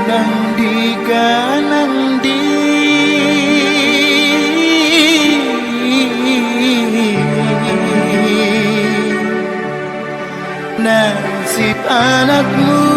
Nandi nasib anakmu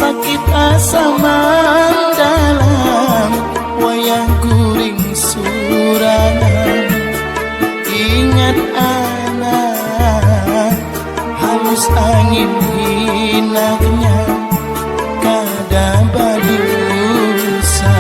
sakit asa mandalam wayang guring surangan ingat anak halus angin hinaknya kada badusa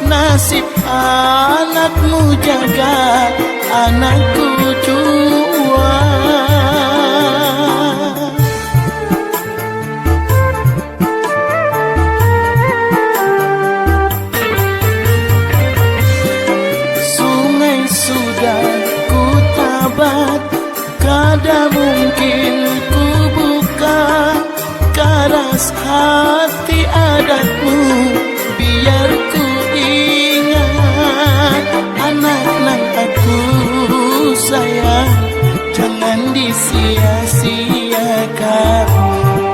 nasib anakmu jaga anakku jua sungai sudah ku tabat kada mungkin ku buka karas hati adatmu biar ku anak aku sayang jangan disia-siakan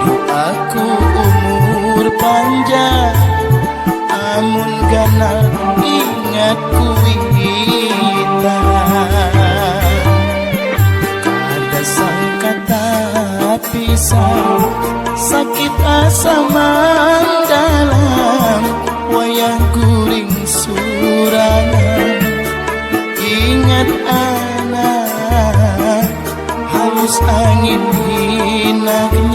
doaku umur panjang amun ganal ingat kuita kada sangka pisah sakit asa mandalam wayang guring surangan ingat anak halus angin hinaknya